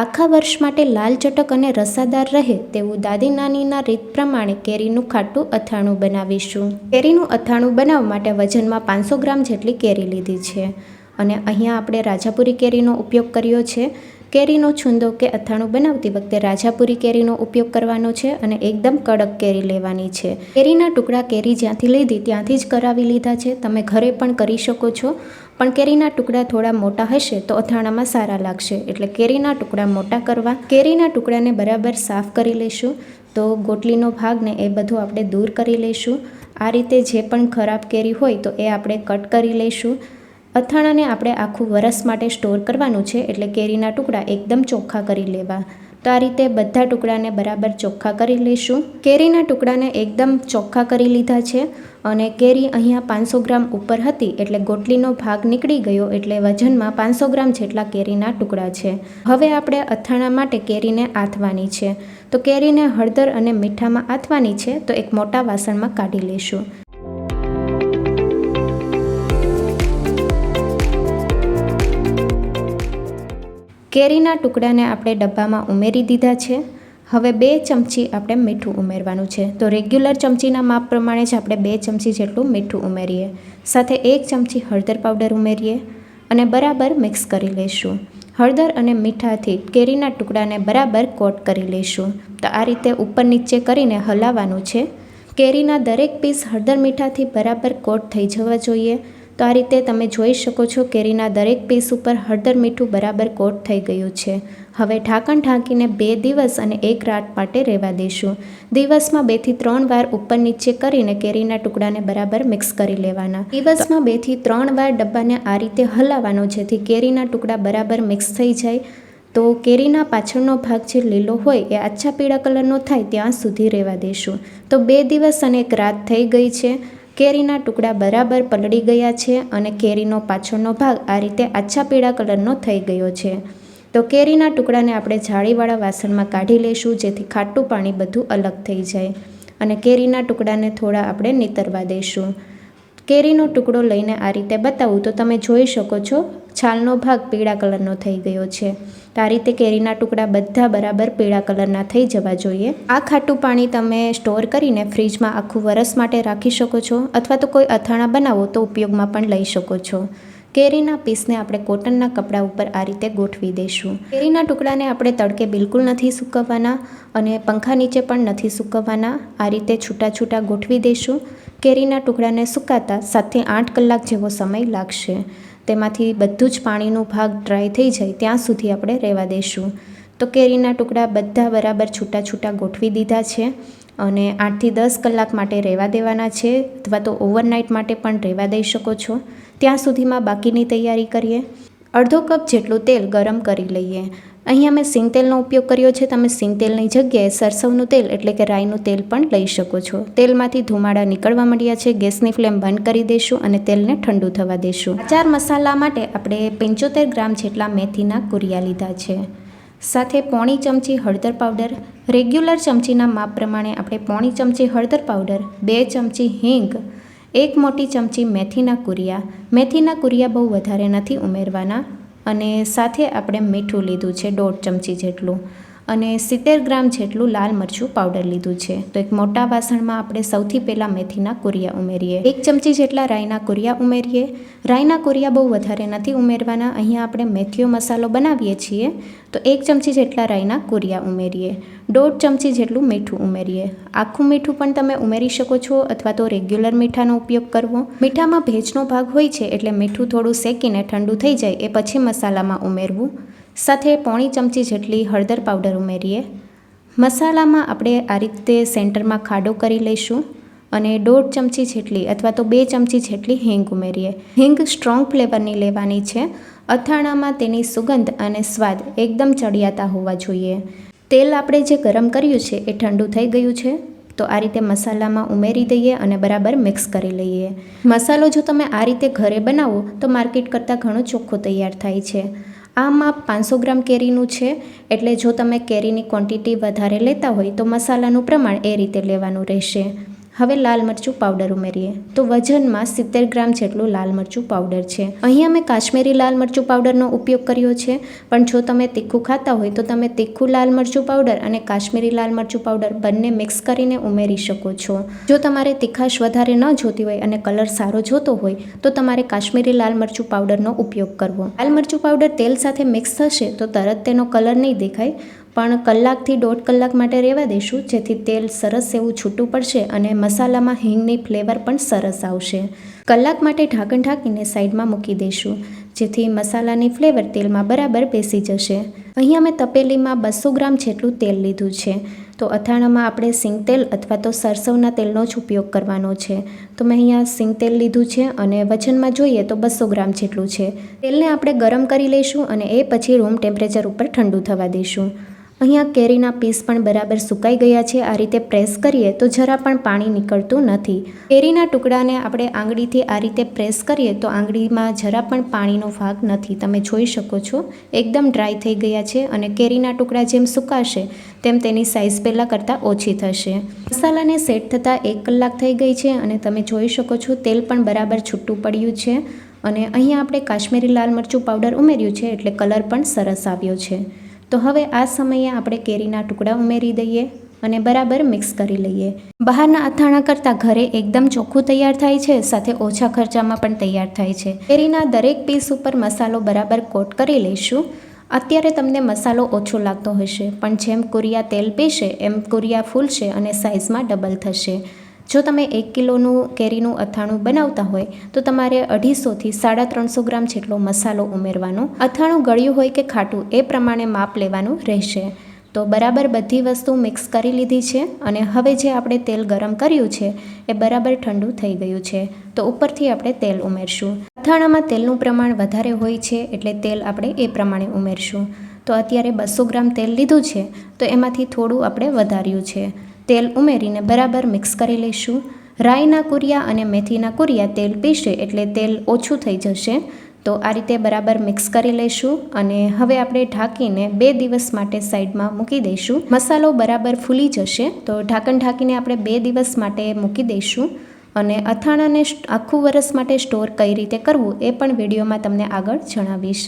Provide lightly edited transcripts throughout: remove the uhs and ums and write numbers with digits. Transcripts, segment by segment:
આખા વર્ષ માટે લાલ ચટક અને રસાદાર રહે તેવું દાદી નાનીના રીત પ્રમાણે કેરીનું ખાટું અથાણું બનાવીશું. કેરીનું અથાણું બનાવવા માટે વજનમાં 500 ગ્રામ જેટલી કેરી લીધી છે અને અહીંયા આપણે રાજાપુરી કેરીનો ઉપયોગ કર્યો છે. કેરીનો છુંદો કે અથાણું બનાવતી વખતે રાજાપુરી કેરીનો ઉપયોગ કરવાનો છે અને એકદમ કડક કેરી લેવાની છે. કેરીના ટુકડા કેરી જ્યાંથી લીધી ત્યાંથી જ કરાવી લીધા છે. તમે ઘરે પણ કરી શકો છો, પણ કેરીના ટુકડા થોડા મોટા હશે તો અથાણામાં સારા લાગશે, એટલે કેરીના ટુકડા મોટા કરવા. કેરીના ટુકડાને બરાબર સાફ કરી લઈશું. તો ગોટલીનો ભાગને એ બધું આપણે દૂર કરી લઈશું. આ રીતે જે પણ ખરાબ કેરી હોય તો એ આપણે કટ કરી લઈશું. અથાણાને આપણે આખું વરસ માટે સ્ટોર કરવાનું છે, એટલે કેરીના ટુકડા એકદમ ચોખ્ખા કરી લેવા. તો આ રીતે બધા ટુકડાને બરાબર ચોખ્ખા કરી લઈશું. કેરીના ટુકડાને એકદમ ચોખ્ખા કરી લીધા છે અને કેરી અહીંયા 500 ગ્રામ ઉપર હતી, એટલે ગોટલીનો ભાગ નીકળી ગયો, એટલે વજનમાં 500 ગ્રામ જેટલા કેરીના ટુકડા છે. હવે આપણે અથાણા માટે કેરીને આથવાની છે. તો કેરીને હળદર અને મીઠામાં આથવાની છે, તો એક મોટા વાસણમાં કાઢી લઈશું. કેરીના ટુકડાને આપણે ડબ્બામાં ઉમેરી દીધા છે. હવે 2 ચમચી આપણે મીઠું ઉમેરવાનું છે. તો રેગ્યુલર ચમચીના માપ પ્રમાણે જ આપણે 2 ચમચી જેટલું મીઠું ઉમેરીએ. સાથે 1 ચમચી હળદર પાવડર ઉમેરીએ અને બરાબર મિક્સ કરી લઈશું. હળદર અને મીઠાથી કેરીના ટુકડાને બરાબર કોટ કરી લઈશું. તો આ રીતે ઉપર નીચે કરીને હલાવવાનું છે. કેરીના દરેક પીસ હળદર મીઠાથી બરાબર કોટ થઈ જવા જોઈએ. તો આ રીતે તમે જોઈ શકો છો, કેરીના દરેક પીસ ઉપર હળદર મીઠું બરાબર કોટ થઈ ગયું છે. હવે ઢાંકણ ઢાંકીને 2 દિવસ અને 1 રાત માટે રહેવા દઈશું. દિવસમાં 2 થી 3 વાર ઉપર નીચે કરીને કેરીના ટુકડાને બરાબર મિક્સ કરી લેવાના. દિવસમાં 2 થી 3 વાર ડબ્બાને આ રીતે હલાવવાનો, જેથી કેરીના ટુકડા બરાબર મિક્સ થઈ જાય. તો કેરીના પાછળનો ભાગ જે લીલો હોય એ આછા પીળા કલરનો થાય ત્યાં સુધી રહેવા દઈશું. તો 2 દિવસ અને 1 રાત થઈ ગઈ છે. કેરીના ટુકડા બરાબર પલળી ગયા છે અને કેરીનો પાછળનો ભાગ આ રીતે આછા પીળા કલરનો થઈ ગયો છે. તો કેરીના ટુકડાને આપણે જાળીવાળા વાસણમાં કાઢી લઈશું, જેથી ખાટું પાણી બધું અલગ થઈ જાય. અને કેરીના ટુકડાને થોડા આપણે નીતરવા દઈશું. કેરીનો ટુકડો લઈને આ રીતે બતાવું તો તમે જોઈ શકો છો, છાલનો ભાગ પીળા કલરનો થઈ ગયો છે. તો આ રીતે કેરીના ટુકડા બધા બરાબર પીળા કલરના થઈ જવા જોઈએ. આ ખાટું પાણી તમે સ્ટોર કરીને ફ્રીજમાં આખું વરસ માટે રાખી શકો છો, અથવા તો કોઈ અથાણા બનાવો તો ઉપયોગમાં પણ લઈ શકો છો. કેરીના પીસને આપણે કોટનના કપડા ઉપર આ રીતે ગોઠવી દઈશું. કેરીના ટુકડાને આપણે તડકે બિલકુલ નથી સૂકવવાના અને પંખા નીચે પણ નથી સૂકવવાના. આ રીતે છૂટા છૂટા ગોઠવી દઈશું. કેરીના ટુકડાને સુકાતા 7 થી 8 કલાક જેવો સમય લાગશે. તેમાંથી બધું જ પાણીનું ભાગ ડ્રાય થઈ જાય ત્યાં સુધી આપણે રહેવા દઈશું. તો કેરીના ટુકડા બધા બરાબર છૂટા છૂટા ગોઠવી દીધા છે અને 8 થી 10 કલાક માટે રહેવા દેવાના છે, અથવા તો ઓવરનાઇટ માટે પણ રહેવા દઈ શકો છો. ત્યાં સુધીમાં બાકીની તૈયારી કરીએ. અડધો કપ જેટલું તેલ ગરમ કરી લઈએ. અહીંયા મેં સિંગ તેલનો ઉપયોગ કર્યો છે. તમે સિંગ તેલની જગ્યાએ સરસવનું તેલ એટલે કે રાઈનું તેલ પણ લઈ શકો છો. તેલમાંથી ધુમાડા નીકળવા માંડ્યા છે. ગેસની ફ્લેમ બંધ કરી દઈશું અને તેલને ઠંડુ થવા દઈશું. અચાર મસાલા માટે આપણે 75 ગ્રામ જેટલા મેથીના કુરિયા લીધા છે. સાથે 1/4 ચમચી હળદર પાવડર. રેગ્યુલર ચમચીના માપ પ્રમાણે આપણે 1/4 ચમચી હળદર પાવડર, 2 ચમચી હિંગ, 1 મોટી ચમચી મેથીના કુરિયા. મેથીના કુરિયા બહુ વધારે નથી ઉમેરવાના. અને સાથે આપણે મીઠું લીધું છે 1/2 ચમચી જેટલું અને 70 ગ્રામ જેટલું લાલ મરચું પાવડર લીધું છે. તો એક મોટા વાસણમાં આપણે સૌથી પહેલાં મેથીના કુરિયા ઉમેરીએ. 1 ચમચી જેટલા રાઈના કુરિયા ઉમેરીએ. રાઈના કુરિયા બહુ વધારે નથી ઉમેરવાના. અહીંયા આપણે મેથીયો મસાલો બનાવીએ છીએ, તો 1 ચમચી જેટલા રાઈના કુરિયા ઉમેરીએ. 1/2 ચમચી જેટલું મીઠું ઉમેરીએ. આખું મીઠું પણ તમે ઉમેરી શકો છો, અથવા તો રેગ્યુલર મીઠાનો ઉપયોગ કરવો. મીઠામાં ભેજનો ભાગ હોય છે, એટલે મીઠું થોડું શેકીને ઠંડુ થઈ જાય એ પછી મસાલામાં ઉમેરવું. સાથે 1/4 ચમચી જેટલી હળદર પાવડર ઉમેરીએ. મસાલામાં આપણે આ રીતે સેન્ટરમાં ખાડો કરી લઈશું અને 1/2 ચમચી જેટલી અથવા તો 2 ચમચી જેટલી હિંગ ઉમેરીએ. હિંગ સ્ટ્રોંગ ફ્લેવરની લેવાની છે. અથાણામાં તેની સુગંધ અને સ્વાદ એકદમ ચડિયાતા હોવા જોઈએ. તેલ આપણે જે ગરમ કર્યું છે એ ઠંડુ થઈ ગયું છે. તો આ રીતે મસાલામાં ઉમેરી દઈએ અને બરાબર મિક્સ કરી લઈએ. મસાલો જો તમે આ રીતે ઘરે બનાવો તો માર્કેટ કરતાં ઘણો ચોખ્ખો તૈયાર થાય છે. આ માપ 500 ગ્રામ કેરીનું છે, એટલે જો તમે કેરીની ક્વોન્ટિટી વધારે લેતા હોય તો મસાલાનું પ્રમાણ એ રીતે લેવાનું રહેશે. હવે લાલ મરચું પાવડર ઉમેરીએ. તો વજનમાં 70 ગ્રામ જેટલું લાલ મરચું પાવડર છે. અહીં અમે કાશ્મીરી લાલ મરચું પાવડરનો ઉપયોગ કર્યો છે, પણ જો તમે તીખું ખાતા હોય તો તમે તીખું લાલ મરચું પાવડર અને કાશ્મીરી લાલ મરચું પાવડર બંને મિક્સ કરીને ઉમેરી શકો છો. જો તમારે તીખાશ વધારે ન જોતી હોય અને કલર સારો જોતો હોય તો તમારે કાશ્મીરી લાલ મરચું પાવડરનો ઉપયોગ કરવો. લાલ મરચું પાવડર તેલ સાથે મિક્સ થશે તો તરત તેનો કલર નહીં દેખાય, પણ કલાકથી 1.5 કલાક માટે રહેવા દઈશું, જેથી તેલ સરસ એવું છૂટું પડશે અને મસાલામાં હિંગની ફ્લેવર પણ સરસ આવશે. કલાક માટે ઢાંકણ ઢાંકીને સાઈડમાં મૂકી દઈશું, જેથી મસાલાની ફ્લેવર તેલમાં બરાબર બેસી જશે. અહીં અમે તપેલીમાં 200 ગ્રામ જેટલું તેલ લીધું છે. તો અથાણામાં આપણે સિંગ તેલ અથવા તો સરસવના તેલનો જ ઉપયોગ કરવાનો છે. તો મેં અહીંયા સિંગ તેલ લીધું છે અને વજનમાં જોઈએ તો 200 ગ્રામ જેટલું છે. તેલને આપણે ગરમ કરી લઈશું અને એ પછી રૂમ ટેમ્પરેચર ઉપર ઠંડુ થવા દઈશું. અહીંયા કેરીના પીસ પણ બરાબર સુકાઈ ગયા છે. આ રીતે પ્રેસ કરીએ તો જરા પણ પાણી નીકળતું નથી. કેરીના ટુકડાને આપણે આંગળીથી આ રીતે પ્રેસ કરીએ તો આંગળીમાં જરા પણ પાણીનો ભાગ નથી. તમે જોઈ શકો છો એકદમ ડ્રાય થઈ ગયા છે અને કેરીના ટુકડા જેમ સુકાશે તેમ તેની સાઇઝ પહેલાં કરતાં ઓછી થશે. મસાલાને સેટ થતાં 1 કલાક થઈ ગઈ છે અને તમે જોઈ શકો છો તેલ પણ બરાબર છૂટું પડ્યું છે. અને અહીંયા આપણે કાશ્મીરી લાલ મરચું પાવડર ઉમેર્યું છે એટલે કલર પણ સરસ આવ્યો છે. તો હવે આ સમયે આપણે કેરીના ટુકડા ઉમેરી દઈએ અને બરાબર મિક્સ કરી લઈએ. બહારના અથાણા કરતાં ઘરે એકદમ ચોખ્ખું તૈયાર થાય છે, સાથે ઓછા ખર્ચામાં પણ તૈયાર થાય છે. કેરીના દરેક પીસ ઉપર મસાલો બરાબર કોટ કરી લઈશું. અત્યારે તમને મસાલો ઓછો લાગતો હશે, પણ જેમ કુરિયા તેલ પીશે એમ કુરિયા ફૂલશે અને સાઇઝમાં ડબલ થશે. જો તમે 1 કિલોનું કેરીનું અથાણું બનાવતા હોય તો તમારે 250થી 350 ગ્રામ જેટલો મસાલો ઉમેરવાનો. અથાણું ગળ્યું હોય કે ખાટું એ પ્રમાણે માપ લેવાનું રહેશે. તો બરાબર બધી વસ્તુ મિક્સ કરી લીધી છે અને હવે જે આપણે તેલ ગરમ કર્યું છે એ બરાબર ઠંડુ થઈ ગયું છે. તો ઉપરથી આપણે તેલ ઉમેરશું. અથાણામાં તેલનું પ્રમાણ વધારે હોય છે એટલે તેલ આપણે એ પ્રમાણે ઉમેરશું. તો અત્યારે 200 ગ્રામ તેલ લીધું છે તો એમાંથી થોડું આપણે વધાર્યું છે. તેલ ઉમેરીને બરાબર મિક્સ કરી લઈશું. રાઈના કુરિયા અને મેથીના કુરિયા તેલ પીશે એટલે તેલ ઓછું થઈ જશે. તો આ રીતે બરાબર મિક્સ કરી લઈશું અને હવે આપણે ઢાંકીને 2 દિવસ માટે સાઈડમાં મૂકી દઈશું. મસાલો બરાબર ફૂલી જશે તો ઢાંકણ ઢાંકીને આપણે 2 દિવસ માટે મૂકી દઈશું. અને અથાણાને આખું વરસ માટે સ્ટોર કઈ રીતે કરવું એ પણ વિડીયોમાં તમને આગળ જણાવીશ.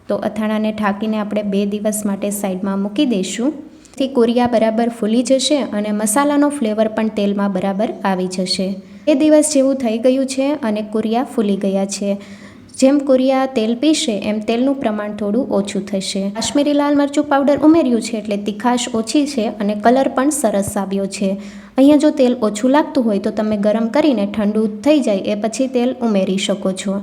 તો અથાણાને ઢાંકીને આપણે 2 દિવસ માટે સાઈડમાં મૂકી દઈશું. થી કુરિયા બરાબર ફૂલી જશે અને મસાલાનો ફ્લેવર પણ તેલમાં બરાબર આવી જશે. 2 દિવસ જેવું થઈ ગયું છે અને કુરિયા ફૂલી ગયા છે. જેમ કુરિયા તેલ પીશે એમ તેલનું પ્રમાણ થોડું ઓછું થશે. કાશ્મીરી લાલ મરચું પાવડર ઉમેર્યું છે એટલે તીખાશ ઓછી છે અને કલર પણ સરસ આવ્યો છે. અહીંયા જો તેલ ઓછું લાગતું હોય તો તમે ગરમ કરીને ઠંડુ થઈ જાય એ પછી તેલ ઉમેરી શકો છો.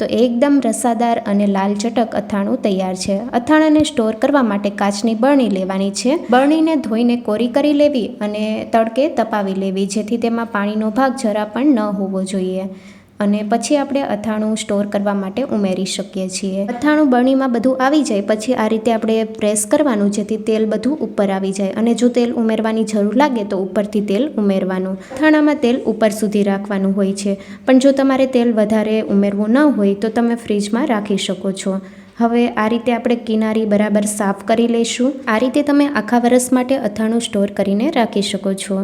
તો એકદમ રસાદાર અને લાલ ચટક અથાણું તૈયાર છે. અથાણાને સ્ટોર કરવા માટે કાચની બરણી લેવાની છે. બરણીને ધોઈને કોરી કરી લેવી અને તડકે તપાવી લેવી, જેથી તેમાં પાણીનો ભાગ જરા પણ ન હોવો જોઈએ. અને પછી આપણે અથાણું સ્ટોર કરવા માટે ઉમેરી શકીએ છીએ. અથાણું બરણીમાં બધું આવી જાય પછી આ રીતે આપણે પ્રેસ કરવાનું, જેથી તેલ બધું ઉપર આવી જાય. અને જો તેલ ઉમેરવાની જરૂર લાગે તો ઉપરથી તેલ ઉમેરવાનું. અથાણામાં તેલ ઉપર સુધી રાખવાનું હોય છે, પણ જો તમારે તેલ વધારે ઉમેરવું ન હોય તો તમે ફ્રીજમાં રાખી શકો છો. હવે આ રીતે આપણે કિનારી બરાબર સાફ કરી લઈશું. આ રીતે તમે આખા વરસ માટે અથાણું સ્ટોર કરીને રાખી શકો છો.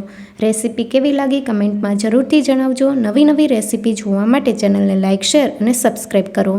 રેસીપી કેવી લાગી કમેન્ટમાં જરૂરથી જણાવજો. નવી રેસીપી જોવા માટે ચેનલને લાઇક, શેર અને સબસ્ક્રાઈબ કરો.